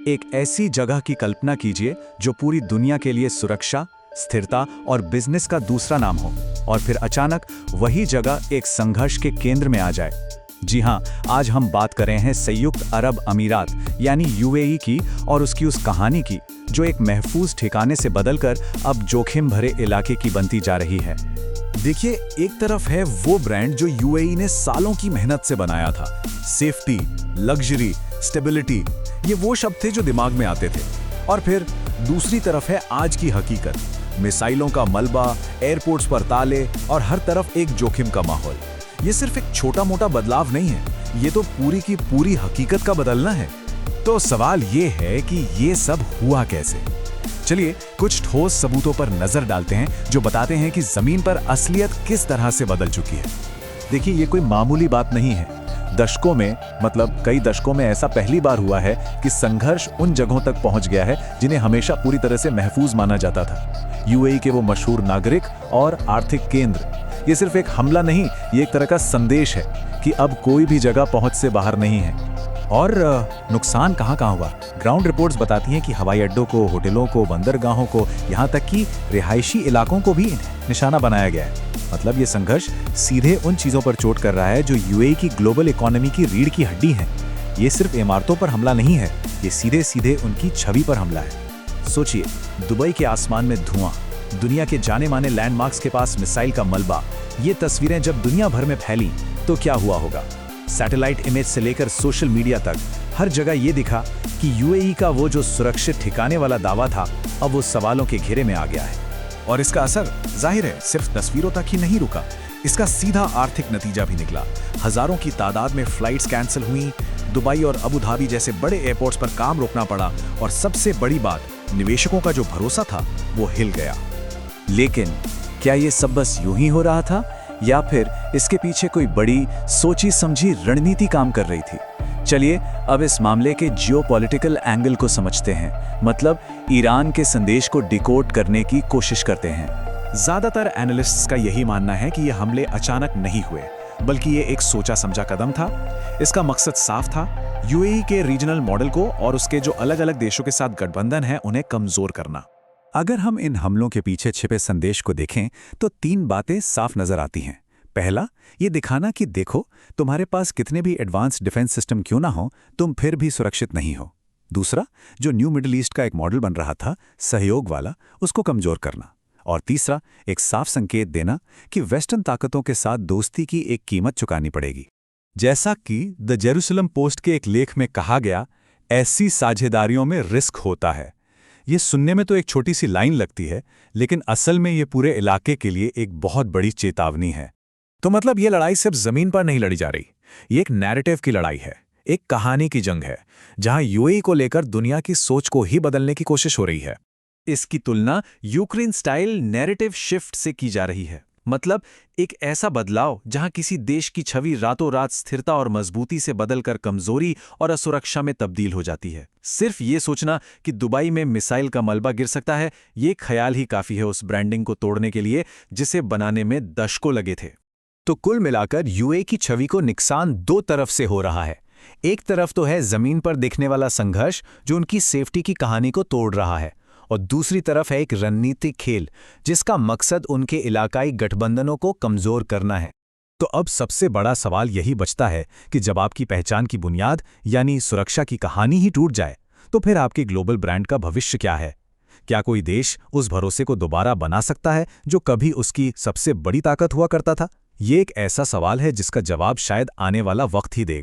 एक ऐसी जगह की कल्पना कीजिए जो पूरी दुनिया के लिए सुरक्षा, स्थिरता और बिजनेस का दूसरा नाम हो, और फिर अचानक वही जगह एक संघर्ष के केंद्र में आ जाए। जी हां, आज हम बात कर रहे हैं संयुक्त अरब अमीरात यानी यूएई की और उसकी उस कहानी की जो एक महफूज ठिकाने से बदलकर अब जोखिम भरे इलाके की बनती जा रही है। देखिए, एक तरफ है वो ब्रांड जो यूएई ने सालों की मेहनत से बनाया था। सेफ्टी, लग्जरी, स्टेबिलिटी, ये वो शब्द थे जो दिमाग में आते थे। और फिर दूसरी तरफ है आज की हकीकत, मिसाइलों का मलबा, एयरपोर्ट्स पर ताले और हर तरफ एक जोखिम का माहौल। ये सिर्फ एक छोटा मोटा बदलाव नहीं है, ये तो पूरी की पूरी हकीकत का बदलना है। तो सवाल ये है कि ये सब हुआ कैसे। चलिए कुछ ठोस सबूतों पर नजर डालते हैं जो बताते हैं कि जमीन पर असलियत किस तरह से बदल चुकी है। देखिए, ये कोई मामूली बात नहीं है। दशकों में, मतलब कई दशकों में ऐसा पहली बार हुआ है कि संघर्ष उन जगहों तक पहुंच गया है जिन्हें हमेशा पूरी तरह से महफूज माना जाता था। यूएई के वो मशहूर नागरिक और आर्थिक केंद्र, ये सिर्फ एक हमला नहीं, ये एक तरह का संदेश है कि अब कोई भी जगह पहुंच से बाहर नहीं है। और नुकसान कहाँ हुआ? ग्राउंड रिपोर्ट्स बताती हैं कि हवाई अड्डों को, होटलों को, बंदरगाहों को, यहाँ तक कि रिहायशी इलाकों को भी निशाना बनाया गया है। मतलब ये संघर्ष सीधे उन चीज़ों पर चोट कर रहा है जो यूएई की ग्लोबल इकोनॉमी की रीढ़ की हड्डी है। ये सिर्फ इमारतों पर हमला नहीं है, ये सीधे सीधे उनकी छवि पर हमला है। सोचिए, दुबई के आसमान में धुआं, दुनिया के जाने माने लैंडमार्क्स के पास मिसाइल का मलबा, ये तस्वीरें जब दुनिया भर में फैली तो क्या हुआ होगा। सैटेलाइट इमेज से लेकर सोशल मीडिया तक हर जगह ये दिखा कि यूएई का वो जो सुरक्षित ठिकाने वाला दावा था अब वो सवालों के घेरे में आ गया है। और इसका असर जाहिर है सिर्फ तस्वीरों तक ही नहीं रुका, इसका सीधा आर्थिक नतीजा भी निकला। हजारों की तादाद में फ्लाइट्स कैंसिल हुई, दुबई और अबू धाबी जैसे बड़े एयरपोर्ट्स पर काम रोकना पड़ा, और सबसे बड़ी बात, निवेशकों का जो भरोसा था वो हिल गया। लेकिन क्या ये सब बस यूं ही हो रहा था या फिर इसके पीछे कोई बड़ी सोची समझी रणनीति काम कर रही थी? चलिए अब इस मामले के जियोपॉलिटिकल एंगल को समझते हैं, मतलब ईरान के संदेश को डिकोड करने की कोशिश करते हैं। ज्यादातर एनालिस्ट्स का यही मानना है कि ये हमले अचानक नहीं हुए, बल्कि ये एक सोचा समझा कदम था। इसका मकसद साफ था, यूएई के रीजनल मॉडल को और उसके जो अलग अलग देशों के साथ गठबंधन है उन्हें कमजोर करना। अगर हम इन हमलों के पीछे छिपे संदेश को देखें तो 3 बातें साफ नजर आती हैं। पहला, ये दिखाना कि देखो, तुम्हारे पास कितने भी एडवांस डिफेंस सिस्टम क्यों ना हो, तुम फिर भी सुरक्षित नहीं हो। दूसरा, जो न्यू मिडिल ईस्ट का एक मॉडल बन रहा था सहयोग वाला, उसको कमजोर करना। और तीसरा, एक साफ संकेत देना कि वेस्टर्न ताकतों के साथ दोस्ती की एक कीमत चुकानी पड़ेगी। जैसा कि द जेरूसलम पोस्ट के एक लेख में कहा गया, ऐसी साझेदारियों में रिस्क होता है। ये सुनने में तो एक छोटी सी लाइन लगती है, लेकिन असल में ये पूरे इलाके के लिए एक बहुत बड़ी चेतावनी है। तो मतलब ये लड़ाई सिर्फ जमीन पर नहीं लड़ी जा रही, ये एक नैरेटिव की लड़ाई है, एक कहानी की जंग है, जहां यूएई को लेकर दुनिया की सोच को ही बदलने की कोशिश हो रही है। इसकी तुलना यूक्रेन स्टाइल नैरेटिव शिफ्ट से की जा रही है। मतलब एक ऐसा बदलाव जहां किसी देश की छवि रातों रात स्थिरता और मजबूती से बदलकर कमजोरी और असुरक्षा में तब्दील हो जाती है। सिर्फ ये सोचना कि दुबई में मिसाइल का मलबा गिर सकता है, ये ख्याल ही काफी है उस ब्रांडिंग को तोड़ने के लिए जिसे बनाने में दशकों लगे थे। तो कुल मिलाकर यूएई की छवि को नुकसान 2 तरफ से हो रहा है। एक तरफ तो है जमीन पर दिखने वाला संघर्ष जो उनकी सेफ्टी की कहानी को तोड़ रहा है, और दूसरी तरफ है एक रणनीतिक खेल जिसका मकसद उनके इलाकाई गठबंधनों को कमजोर करना है। तो अब सबसे बड़ा सवाल यही बचता है कि जब आपकी पहचान की बुनियाद यानी सुरक्षा की कहानी ही टूट जाए तो फिर आपके ग्लोबल ब्रांड का भविष्य क्या है? क्या कोई देश उस भरोसे को दोबारा बना सकता है जो कभी उसकी सबसे बड़ी ताकत हुआ करता था? ये एक ऐसा सवाल है जिसका जवाब शायद आने वाला वक्त ही देगा।